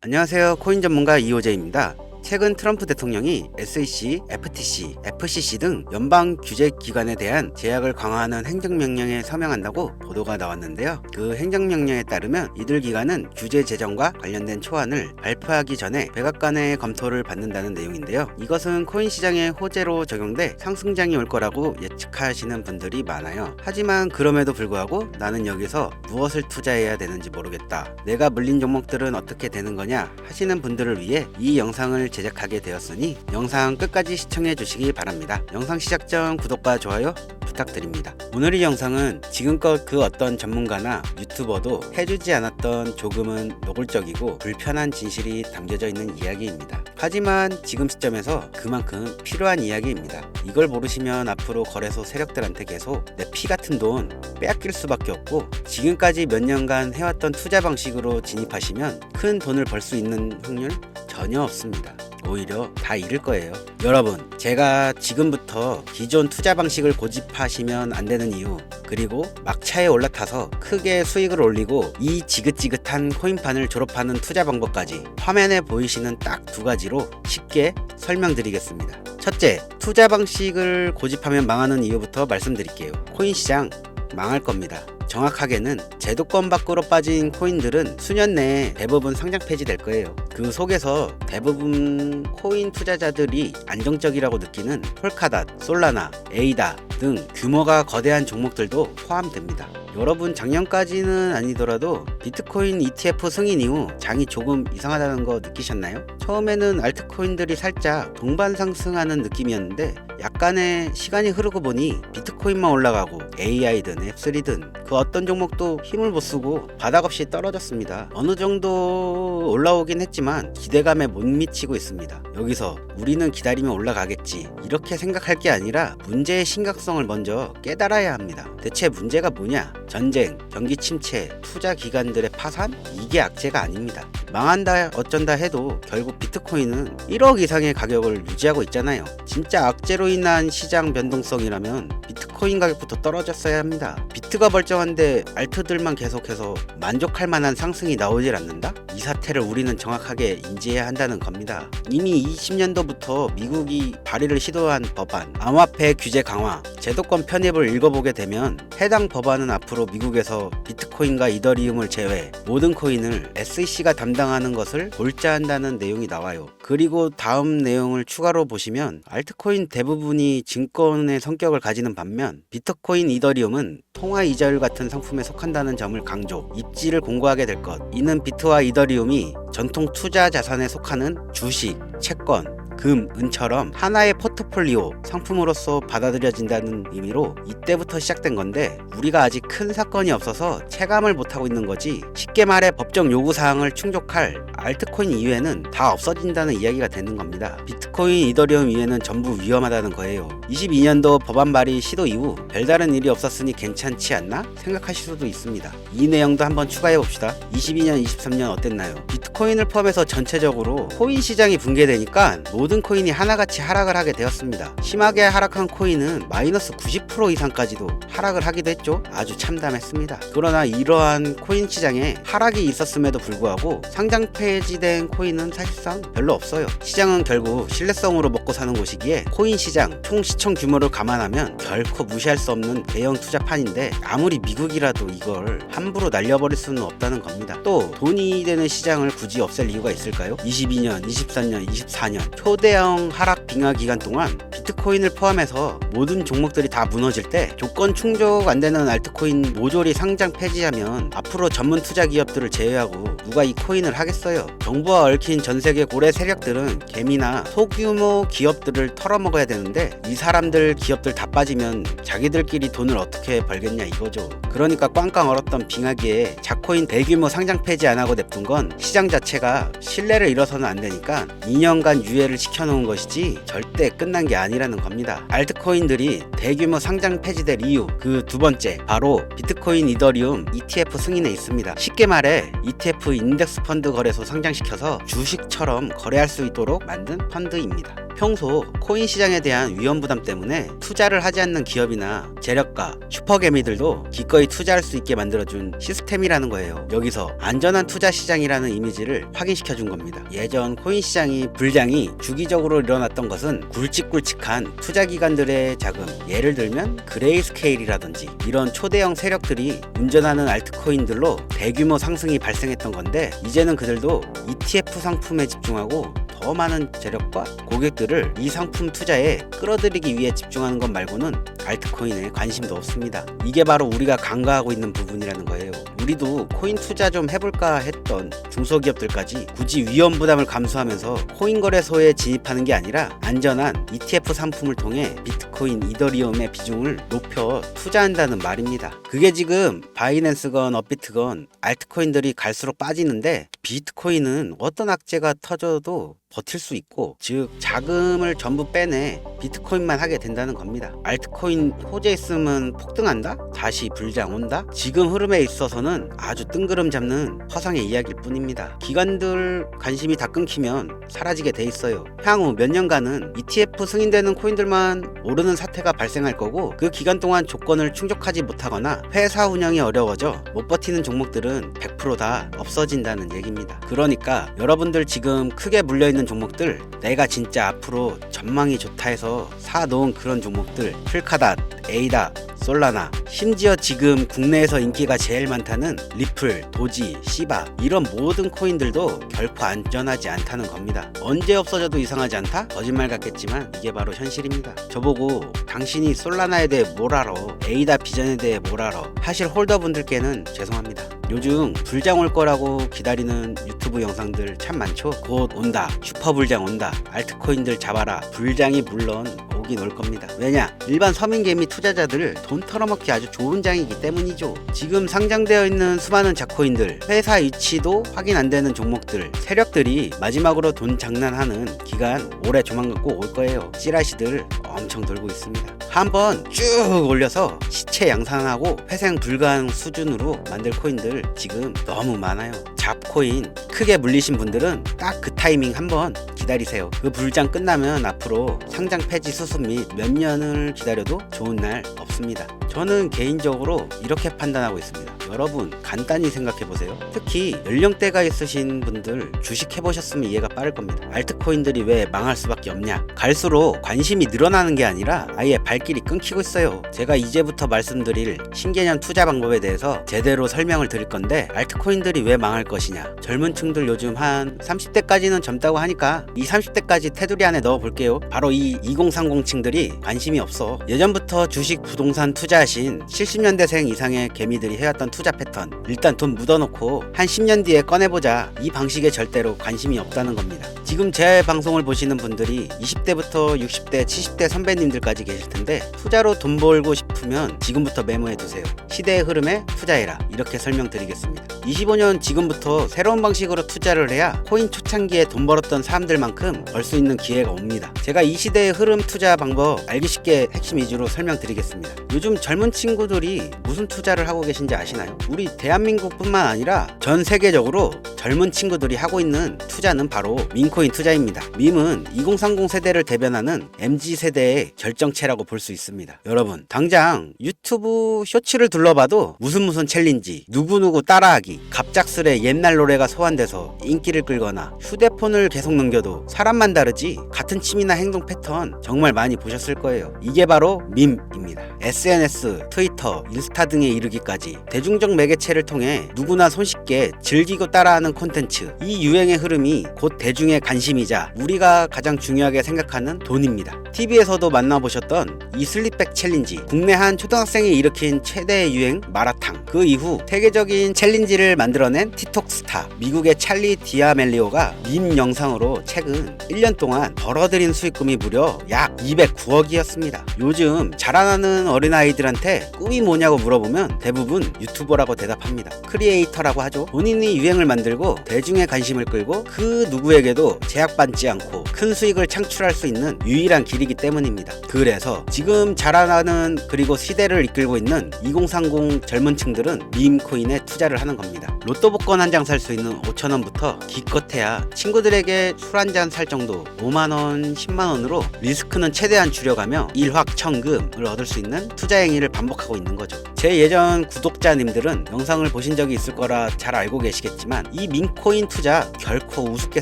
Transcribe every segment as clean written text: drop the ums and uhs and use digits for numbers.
안녕하세요. 코인 전문가 이호재입니다. 최근 트럼프 대통령이 SEC, FTC, FCC 등 연방 규제 기관에 대한 제약을 강화하는 행정명령에 서명한다고 보도가 나왔는데요. 그 행정명령에 따르면 이들 기관은 규제 제정과 관련된 초안을 발표하기 전에 백악관의 검토를 받는다는 내용인데요. 이것은 코인 시장에 호재로 적용돼 상승장이 올 거라고 예측하시는 분들이 많아요. 하지만 그럼에도 불구하고 나는 여기서 무엇을 투자해야 되는지 모르겠다. 내가 물린 종목들은 어떻게 되는 거냐 하시는 분들을 위해 이 영상을 제작하게 되었으니 영상 끝까지 시청해 주시기 바랍니다. 영상 시작 전 구독과 좋아요 부탁드립니다. 오늘 이 영상은 지금껏 그 어떤 전문가나 유튜버도 해주지 않았던 조금은 노골적이고 불편한 진실이 담겨져 있는 이야기입니다. 하지만 지금 시점에서 그만큼 필요한 이야기입니다. 이걸 모르시면 앞으로 거래소 세력들한테 계속 내 피 같은 돈 빼앗길 수밖에 없고, 지금까지 몇 년간 해왔던 투자 방식으로 진입하시면 큰 돈을 벌 수 있는 확률 전혀 없습니다. 오히려 다 잃을 거예요. 여러분, 제가 지금부터 기존 투자 방식을 고집하시면 안 되는 이유, 그리고 막차에 올라타서 크게 수익을 올리고 이 지긋지긋한 코인판을 졸업하는 투자 방법까지 화면에 보이시는 딱 두 가지로 쉽게 설명드리겠습니다. 첫째, 투자 방식을 고집하면 망하는 이유부터 말씀드릴게요. 코인 시장 망할 겁니다. 정확하게는 제도권 밖으로 빠진 코인들은 수년 내에 대부분 상장 폐지될 거예요. 그 속에서 대부분 코인 투자자들이 안정적이라고 느끼는 폴카닷, 솔라나, 에이다 등 규모가 거대한 종목들도 포함됩니다. 여러분, 작년까지는 아니더라도 비트코인 ETF 승인 이후 장이 조금 이상하다는 거 느끼셨나요? 처음에는 알트코인들이 살짝 동반 상승하는 느낌이었는데 약간의 시간이 흐르고 보니 비트코인만 올라가고 AI든 앱3든 그 어떤 종목도 힘을 못 쓰고 바닥 없이 떨어졌습니다. 어느 정도 올라오긴 했지만 기대감에 못 미치고 있습니다. 여기서 우리는 기다리면 올라가겠지 이렇게 생각할 게 아니라 문제의 심각성을 먼저 깨달아야 합니다. 대체 문제가 뭐냐? 전쟁, 경기 침체, 투자 기관들의 파산? 이게 악재가 아닙니다. 망한다 어쩐다 해도 결국 비트코인은 1억 이상의 가격을 유지하고 있잖아요. 진짜 악재로 인한 시장 변동성이라면 비트코인 가격부터 떨어졌어야 합니다. 비트가 멀쩡한데 알트들만 계속해서 만족할 만한 상승이 나오질 않는다? 이 사태를 우리는 정확하게 인지해야 한다는 겁니다. 이미 20년도부터 미국이 발의를 시도한 법안, 암호화폐 규제 강화, 제도권 편입을 읽어보게 되면 해당 법안은 앞으로 미국에서 비트코인과 이더리움을 제외 모든 코인을 SEC가 담당하는 것을 골자한다는 내용이 나와요. 그리고 다음 내용을 추가로 보시면 알트코인 대부분이 증권의 성격을 가지는 반면 비트코인, 이더리움은 통화 이자율 같은 상품에 속한다는 점을 강조, 입지를 공고하게 될 것. 이는 비트와 이더리움이 전통 투자 자산에 속하는 주식, 채권, 금, 은처럼 하나의 포트폴리오 상품으로서 받아들여진다는 의미로 이때부터 시작된 건데, 우리가 아직 큰 사건이 없어서 체감을 못하고 있는 거지, 쉽게 말해 법정 요구사항을 충족할 알트코인 이외에는 다 없어진다는 이야기가 되는 겁니다. 비트코인, 이더리움 이외에는 전부 위험하다는 거예요. 22년도 법안 발의 시도 이후 별다른 일이 없었으니 괜찮지 않나 생각하실 수도 있습니다. 이 내용도 한번 추가해 봅시다. 22년, 23년 어땠나요? 비트코인을 포함해서 전체적으로 코인 시장이 붕괴되니까 모든 코인이 하나같이 하락을 하게 되었습니다. 심하게 하락한 코인은 마이너스 90% 이상까지도 하락을 하기도 했죠. 아주 참담했습니다. 그러나 이러한 코인 시장에 하락이 있었음에도 불구하고 상장 폐지된 코인은 사실상 별로 없어요. 시장은 결국 신뢰성으로 먹고 사는 곳이기에 코인 시장 총 시총 규모를 감안하면 결코 무시할 수 없는 대형 투자판인데, 아무리 미국이라도 이걸 함부로 날려버릴 수는 없다는 겁니다. 또 돈이 되는 시장을 굳이 없앨 이유가 있을까요? 22년, 23년, 24년 초대형 하락 빙하 기간 동안 비트코인을 포함해서 모든 종목들이 다 무너질 때 조건 충족 안 되는 알트코인 모조리 상장 폐지하면 앞으로 전문 투자 기업들을 제외하고 누가 이 코인을 하겠어요? 정부와 얽힌 전 세계 고래 세력들은 개미나 소규모 기업들을 털어먹어야 되는데, 이 사람들 기업들 다 빠지면 자기들끼리 돈을 어떻게 벌겠냐 이거죠. 그러니까 꽝꽝 얼었던 빙하기에 자코인 대규모 상장 폐지 안 하고 냅둔 건 시장 자체가 신뢰를 잃어서는 안 되니까 2년간 유예를 시켜놓은 것이지 절대 이때 끝난 게 아니라는 겁니다. 알트코인들이 대규모 상장 폐지될 이유 그 두 번째 바로 비트코인 이더리움 ETF 승인에 있습니다. 쉽게 말해 ETF 인덱스 펀드 거래소 상장시켜서 주식처럼 거래할 수 있도록 만든 펀드입니다. 평소 코인 시장에 대한 위험 부담 때문에 투자를 하지 않는 기업이나 재력가, 슈퍼개미들도 기꺼이 투자할 수 있게 만들어준 시스템이라는 거예요. 여기서 안전한 투자 시장이라는 이미지를 확인시켜 준 겁니다. 예전 코인 시장이 불장이 주기적으로 일어났던 것은 굵직굵직한 투자 기관들의 자금, 예를 들면 그레이스케일이라든지 이런 초대형 세력들이 운전하는 알트코인들로 대규모 상승이 발생했던 건데, 이제는 그들도 ETF 상품에 집중하고 더 많은 재력과 고객들을 이 상품 투자에 끌어들이기 위해 집중하는 것 말고는 알트코인에 관심도 없습니다. 이게 바로 우리가 간과하고 있는 부분이라는 거예요. 우리도 코인 투자 좀 해볼까 했던 중소기업들까지 굳이 위험 부담을 감수하면서 코인 거래소에 진입하는 게 아니라 안전한 ETF 상품을 통해 비트코인, 이더리움의 비중을 높여 투자한다는 말입니다. 그게 지금 바이낸스건 업비트건 알트코인들이 갈수록 빠지는데, 비트코인은 어떤 악재가 터져도 버틸 수 있고, 즉 자금을 전부 빼내 비트코인만 하게 된다는 겁니다. 알트코인 호재 있으면 폭등한다? 다시 불장 온다? 지금 흐름에 있어서는 아주 뜬구름 잡는 허상의 이야기일 뿐입니다. 기관들 관심이 다 끊기면 사라지게 돼 있어요. 향후 몇 년간은 ETF 승인되는 코인들만 오르는 사태가 발생할 거고, 그 기간 동안 조건을 충족하지 못하거나 회사 운영이 어려워져 못 버티는 종목들은 100% 다 없어진다는 얘기입니다. 그러니까 여러분들 지금 크게 물려있는 종목들, 내가 진짜 앞으로 전망이 좋다 해서 사놓은 그런 종목들, 풀카닷, 에이다, 솔라나, 심지어 지금 국내에서 인기가 제일 많다는 리플, 도지, 시바, 이런 모든 코인들도 결코 안전하지 않다는 겁니다. 언제 없어져도 이상하지 않다? 거짓말 같겠지만 이게 바로 현실입니다. 저보고 당신이 솔라나에 대해 뭘 알아, 에이다 비전에 대해 뭘 알아 하실 홀더분들께는 죄송합니다. 요즘 불장 올 거라고 기다리는 유튜브 영상들 참 많죠. 곧 온다, 슈퍼 불장 온다, 알트코인들 잡아라. 불장이 물론 오긴 올 겁니다. 왜냐? 일반 서민개미 투자자들 돈 털어먹기 아주 좋은 장이기 때문이죠. 지금 상장되어 있는 수많은 자코인들, 회사 위치도 확인 안 되는 종목들, 세력들이 마지막으로 돈 장난하는 기간 올해 조만간 꼭 올 거예요. 찌라시들 엄청 돌고 있습니다. 한번 쭉 올려서 시체 양산하고 회생 불가한 수준으로 만들 코인들 지금 너무 많아요. 잡코인 크게 물리신 분들은 딱 그 타이밍 한번 기다리세요. 그 불장 끝나면 앞으로 상장 폐지 수습 및 몇 년을 기다려도 좋은 날 없습니다. 저는 개인적으로 이렇게 판단하고 있습니다. 여러분 간단히 생각해보세요. 특히 연령대가 있으신 분들 주식 해보셨으면 이해가 빠를 겁니다. 알트코인들이 왜 망할 수밖에 없냐? 갈수록 관심이 늘어나는 게 아니라 아예 발길이 끊기고 있어요. 제가 이제부터 말씀드릴 신개념 투자 방법에 대해서 제대로 설명을 드릴 건데, 알트코인들이 왜 망할 것이냐? 젊은 층들 요즘 한 30대까지는 젊다고 하니까 이 30대까지 테두리 안에 넣어볼게요. 바로 이 2030 층들이 관심이 없어. 예전부터 주식, 부동산 투자하신 70년대생 이상의 개미들이 해왔던 투자 패턴, 일단 돈 묻어놓고 한 10년 뒤에 꺼내보자, 이 방식에 절대로 관심이 없다는 겁니다. 지금 제 방송을 보시는 분들이 20대부터 60대, 70대 선배님들까지 계실 텐데, 투자로 돈 벌고 싶으면 지금부터 메모해두세요. 시대의 흐름에 투자해라, 이렇게 설명드리겠습니다. 25년 지금부터 새로운 방식으로 투자를 해야 코인 초창기에 돈 벌었던 사람들만큼 벌 수 있는 기회가 옵니다. 제가 이 시대의 흐름 투자 방법 알기 쉽게 핵심 위주로 설명드리겠습니다. 요즘 젊은 친구들이 무슨 투자를 하고 계신지 아시나요? 우리 대한민국뿐만 아니라 전 세계적으로 젊은 친구들이 하고 있는 투자는 바로 밈코인 투자입니다. 밈은 2030 세대를 대변하는 MZ세대의 결정체라고 볼 수 있습니다. 여러분 당장 유튜브 쇼츠를 둘러봐도 무슨 챌린지, 누구누구 따라하기, 갑작스레 옛날 노래가 소환돼서 인기를 끌거나, 휴대폰을 계속 넘겨도 사람만 다르지 같은 취미나 행동 패턴 정말 많이 보셨을 거예요. 이게 바로 밈입니다. SNS, 트위터, 인스타 등에 이르기까지 대중적 매개체를 통해 누구나 손쉽게 즐기고 따라하는 콘텐츠, 이 유행의 흐름이 곧 대중의 관심이자 우리가 가장 중요하게 생각하는 돈입니다. TV에서도 만나보셨던 이 슬립백 챌린지, 국내 한 초등학생이 일으킨 최대의 유행 마라탕, 그 이후 세계적인 챌린지를 SA를 만들어낸 틱톡스타 미국의 찰리 디아멜리오가 밈 영상으로 최근 1년 동안 벌어들인 수익금이 무려 약 209억이었습니다. 요즘 자라나는 어린아이들한테 꿈이 뭐냐고 물어보면 대부분 유튜버라고 대답합니다. 크리에이터라고 하죠. 본인이 유행을 만들고 대중의 관심을 끌고 그 누구에게도 제약받지 않고 큰 수익을 창출할 수 있는 유일한 길이기 때문입니다. 그래서 지금 자라나는 그리고 시대를 이끌고 있는 2030 젊은 층들은 밈코인에 투자를 하는 겁니다. 로또 복권 한 장 살 수 있는 5,000원부터 기껏해야 친구들에게 술 한 잔 살 정도 5만원, 10만원으로 리스크는 최대한 줄여가며 일확천금을 얻을 수 있는 투자 행위를 반복하고 있는 거죠. 제 예전 구독자님들은 영상을 보신 적이 있을 거라 잘 알고 계시겠지만 이 밈코인 투자 결코 우습게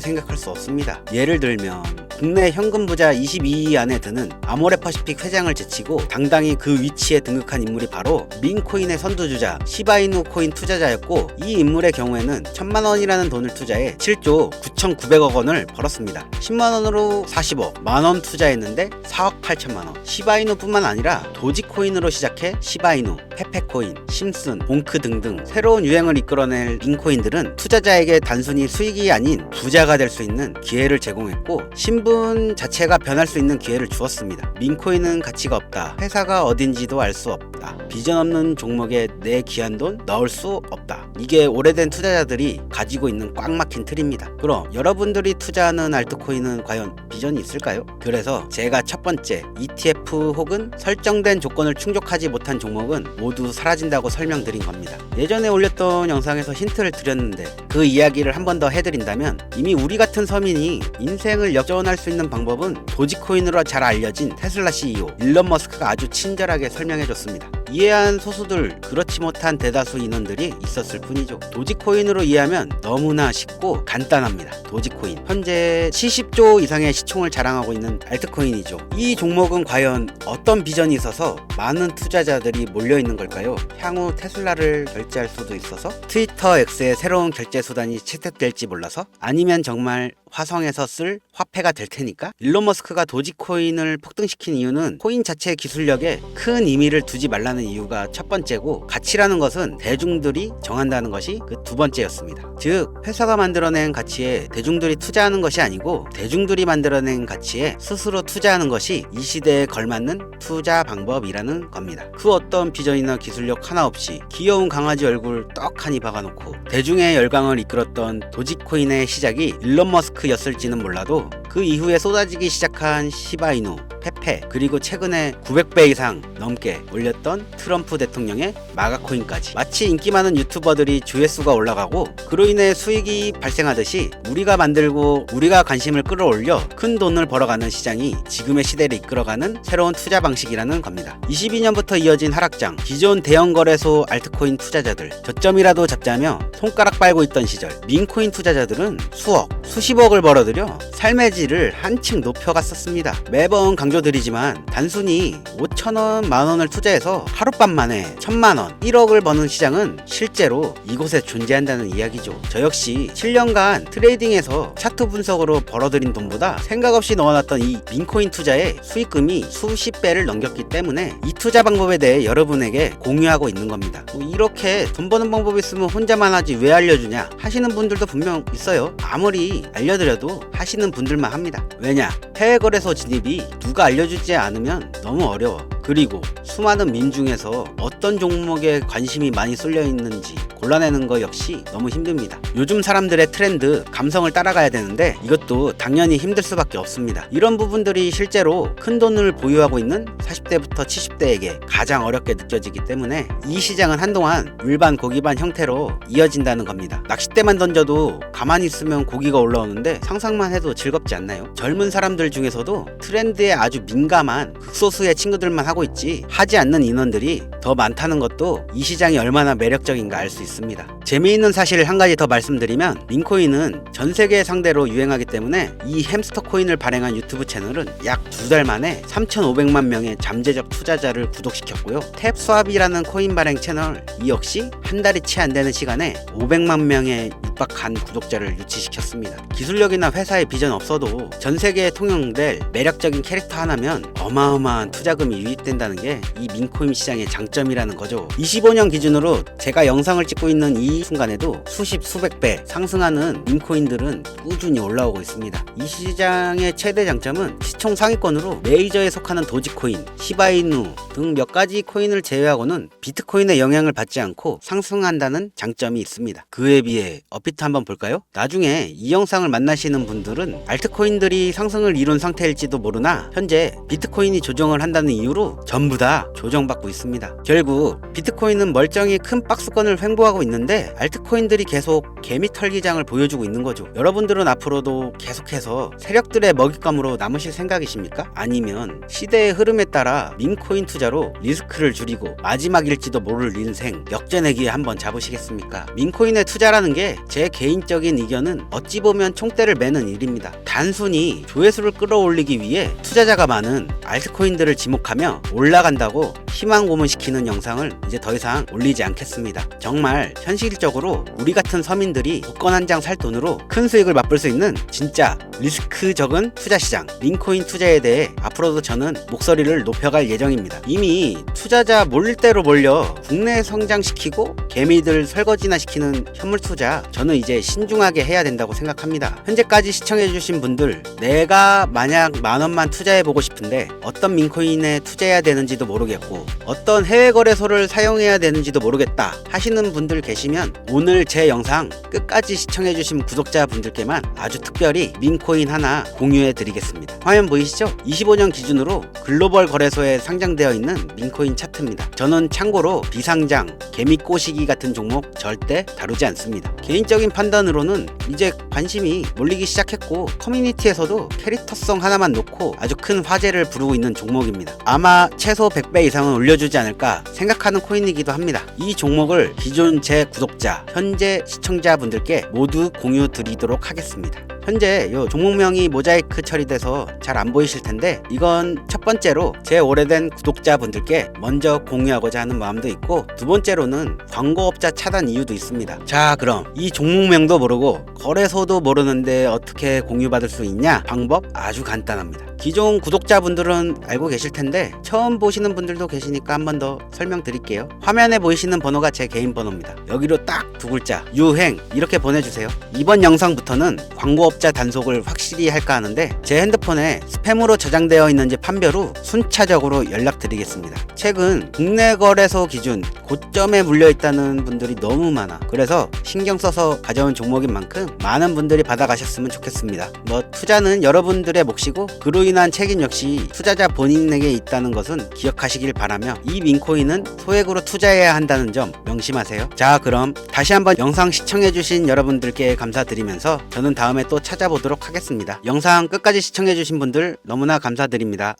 생각할 수 없습니다. 예를 들면 국내 현금 부자 22위 안에 드는 아모레퍼시픽 회장을 제치고 당당히 그 위치에 등극한 인물이 바로 밈코인의 선두주자 시바이누 코인 투자자였고, 이 인물의 경우에는 1000만원이라는 돈을 투자해 7조 9,900억 원을 벌었습니다. 10만원으로 40억, 만원 투자했는데 4억 8천만원. 시바이누 뿐만 아니라 도지코인으로 시작해 시바이누, 페페코인, 심슨, 봉크 등등 새로운 유행을 이끌어낼 밈코인들은 투자자에게 단순히 수익이 아닌 부자가 될 수 있는 기회를 제공했고, 신분 자체가 변할 수 있는 기회를 주었습니다. 밈코인은 가치가 없다, 회사가 어딘지도 알 수 없다, 비전 없는 종목에 내 귀한 돈 넣을 수 없다. 이게 오래된 투자자들이 가지고 있는 꽉 막힌 틀입니다. 그럼 여러분들이 투자하는 알트코인은 과연 비전이 있을까요? 그래서 제가 첫 번째 ETF 혹은 설정된 조건을 충족하지 못한 종목은 모두 사라진다고 설명드린 겁니다. 예전에 올렸던 영상에서 힌트를 드렸는데 그 이야기를 한 번 더 해드린다면, 이미 우리 같은 서민이 인생을 역전할 수 있는 방법은 도지코인으로 잘 알려진 테슬라 CEO 일론 머스크가 아주 친절하게 설명해줬습니다. 이해한 소수들, 그렇지 못한 대다수 인원들이 있었을 뿐이죠. 도지코인으로 이해하면 너무나 쉽고 간단합니다. 도지코인 현재 70조 이상의 시총을 자랑하고 있는 알트코인이죠. 이 종목은 과연 어떤 비전이 있어서 많은 투자자들이 몰려있는 걸까요? 향후 테슬라를 결제할 수도 있어서? 트위터 X의 새로운 결제 수단이 채택될지 몰라서? 아니면 정말 화성에서 쓸 화폐가 될 테니까? 일론 머스크가 도지코인을 폭등시킨 이유는 코인 자체의 기술력에 큰 의미를 두지 말라는 이유가 첫 번째고, 가치라는 것은 대중들이 정한다는 것이 그 두 번째였습니다. 즉, 회사가 만들어낸 가치에 대중들이 투자하는 것이 아니고 대중들이 만들어낸 가치에 스스로 투자하는 것이 이 시대에 걸맞는 투자 방법이라는 겁니다. 그 어떤 비전이나 기술력 하나 없이 귀여운 강아지 얼굴 떡하니 박아놓고 대중의 열광을 이끌었던 도지코인의 시작이 일론 머스크였을지는 몰라도 그 이후에 쏟아지기 시작한 시바이누, 페페, 그리고 최근에 900배 이상 넘게 올렸던 트럼프 대통령의 마가코인까지, 마치 인기 많은 유튜버들이 조회수가 올라가고 그로 인해 수익이 발생하듯이 우리가 만들고 우리가 관심을 끌어올려 큰 돈을 벌어가는 시장이 지금의 시대를 이끌어가는 새로운 투자 방식이라는 겁니다. 22년부터 이어진 하락장, 기존 대형 거래소 알트코인 투자자들 저점이라도 잡자며 손가락 빨고 있던 시절 밈코인 투자자들은 수억, 수십억을 벌어들여 삶의 질을 한층 높여갔었습니다. 매번 강조드리지만 단순히 5천원, 만원을 투자해서 하룻밤 만에 1000만원, 1억을 버는 시장은 실제로 이곳에 존재한다는 이야기죠. 저 역시 7년간 트레이딩에서 차트 분석으로 벌어들인 돈보다 생각 없이 넣어놨던 이 밈코인 투자에 수익금이 수십 배를 넘겼기 때문에 이 투자 방법에 대해 여러분에게 공유하고 있는 겁니다. 이렇게 돈 버는 방법이 있으면 혼자만 하지 왜 알려주냐 하시는 분들도 분명 있어요. 아무리 알려드려도 하시는 분들만 합니다. 왜냐? 해외 거래소 진입이 누가 알려주지 않으면 너무 어려워. 그리고 수많은 밈 중에서 어떤 종목에 관심이 많이 쏠려 있는지 골라내는 거 역시 너무 힘듭니다. 요즘 사람들의 트렌드, 감성을 따라가야 되는데 이것도 당연히 힘들 수밖에 없습니다. 이런 부분들이 실제로 큰 돈을 보유하고 있는 40대부터 70대에게 가장 어렵게 느껴지기 때문에 이 시장은 한동안 물반 고기반 형태로 이어진다는 겁니다. 낚싯대만 던져도 가만히 있으면 고기가 올라오는데 상상만 해도 즐겁지 않나요? 젊은 사람들 중에서도 트렌드에 아주 민감한 극소수의 친구들만 하고 있지 하지 않는 인원들이 더 많다는 것도 이 시장이 얼마나 매력적인가 알 수 있습니다. 재미있는 사실을 한 가지 더 말씀드리면, 밈코인은 전 세계 상대로 유행하기 때문에 이 햄스터 코인을 발행한 유튜브 채널은 약 2달 만에 3,500만 명의 잠재적 투자자를 구독시켰고요. 탭스왑이라는 코인 발행 채널 이 역시 한 달이 채 안 되는 시간에 500만 명의 육박한 구독자를 유치시켰습니다. 기술력이나 회사의 비전 없어도 전 세계에 통용될 매력적인 캐릭터 하나면 어마어마한 투자금이 유입된다는 게 이 밈코인 시장의 장점이라는 거죠. 25년 기준으로 제가 영상을 찍고 있는 이 이 순간에도 수십 수백 배 상승하는 밈코인들은 꾸준히 올라오고 있습니다. 이 시장의 최대 장점은 시총 상위권으로 메이저에 속하는 도지코인, 시바이누 등 몇 가지 코인을 제외하고는 비트코인의 영향을 받지 않고 상승한다는 장점이 있습니다. 그에 비해 업비트 한번 볼까요? 나중에 이 영상을 만나시는 분들은 알트코인들이 상승을 이룬 상태일지도 모르나 현재 비트코인이 조정을 한다는 이유로 전부 다 조정받고 있습니다. 결국 비트코인은 멀쩡히 큰 박스권을 횡보하고 있는데 알트코인들이 계속 개미 털기장을 보여주고 있는 거죠. 여러분들은 앞으로도 계속해서 세력들의 먹잇감으로 남으실 생각이십니까? 아니면 시대의 흐름에 따라 밈코인 투자로 리스크를 줄이고 마지막일지도 모를 인생 역전내기에 한번 잡으시겠습니까? 밈코인에 투자라는 게 제 개인적인 의견은 어찌 보면 총대를 매는 일입니다. 단순히 조회수를 끌어올리기 위해 투자자가 많은 알트코인들을 지목하며 올라간다고 희망 고문시키는 영상을 이제 더 이상 올리지 않겠습니다. 정말 현실적으로 우리 같은 서민들이 복권 한 장 살 돈으로 큰 수익을 맛볼 수 있는 진짜 리스크 적은 투자 시장 밈코인 투자에 대해 앞으로도 저는 목소리를 높여갈 예정입니다. 이미 투자자 몰릴 대로 몰려 국내 성장시키고 개미들 설거지나 시키는 현물 투자 저는 이제 신중하게 해야 된다고 생각합니다. 현재까지 시청해주신 분들 내가 만약 10,000원만 투자해보고 싶은데 어떤 밈코인에 투자해야 되는지도 모르겠고 어떤 해외 거래소를 사용해야 되는지도 모르겠다 하시는 분들 계시면 오늘 제 영상 끝까지 시청해주신 구독자분들께만 아주 특별히 밈코인 하나 공유해 드리겠습니다. 화면 보이시죠? 25년 기준으로 글로벌 거래소에 상장되어 있는 밈코인 차트입니다. 저는 참고로 비상장, 개미 꼬시기 같은 종목 절대 다루지 않습니다. 개인적인 판단으로는 이제 관심이 몰리기 시작했고 커뮤니티에서도 캐릭터성 하나만 놓고 아주 큰 화제를 부르고 있는 종목입니다. 아마 최소 100배 이상은 올려주지 않을까 생각하는 코인이기도 합니다. 이 종목을 기존 제 구독자, 현재 시청자분들께 모두 공유 드리도록 하겠습니다. 현재 이 종목명이 모자이크 처리돼서 잘 안 보이실 텐데 이건 첫 번째로 제 오래된 구독자분들께 먼저 공유하고자 하는 마음도 있고 두 번째로는 광고업자 차단 이유도 있습니다. 자, 그럼 이 종목명도 모르고 거래소도 모르는데 어떻게 공유받을 수 있냐? 방법 아주 간단합니다. 기존 구독자분들은 알고 계실 텐데 처음 보시는 분들도 계시니까 한 번 더 설명드릴게요. 화면에 보이시는 번호가 제 개인 번호입니다. 여기로 딱 두 글자 유행 이렇게 보내주세요. 이번 영상부터는 광고업자 단속을 확실히 할까 하는데 제 핸드폰에 스팸으로 저장되어 있는지 판별 후 순차적으로 연락드리겠습니다. 최근 국내 거래소 기준 고점에 물려있다는 분들이 너무 많아. 그래서 신경 써서 가져온 종목인 만큼 많은 분들이 받아가셨으면 좋겠습니다. 뭐 투자는 여러분들의 몫이고 그로 인한 책임 역시 투자자 본인에게 있다는 것은 기억하시길 바라며 이 밈코인은 소액으로 투자해야 한다는 점 명심하세요. 자, 그럼 다시 한번 영상 시청해주신 여러분들께 감사드리면서 저는 다음에 또 찾아보도록 하겠습니다. 영상 끝까지 시청해주신 분들 너무나 감사드립니다.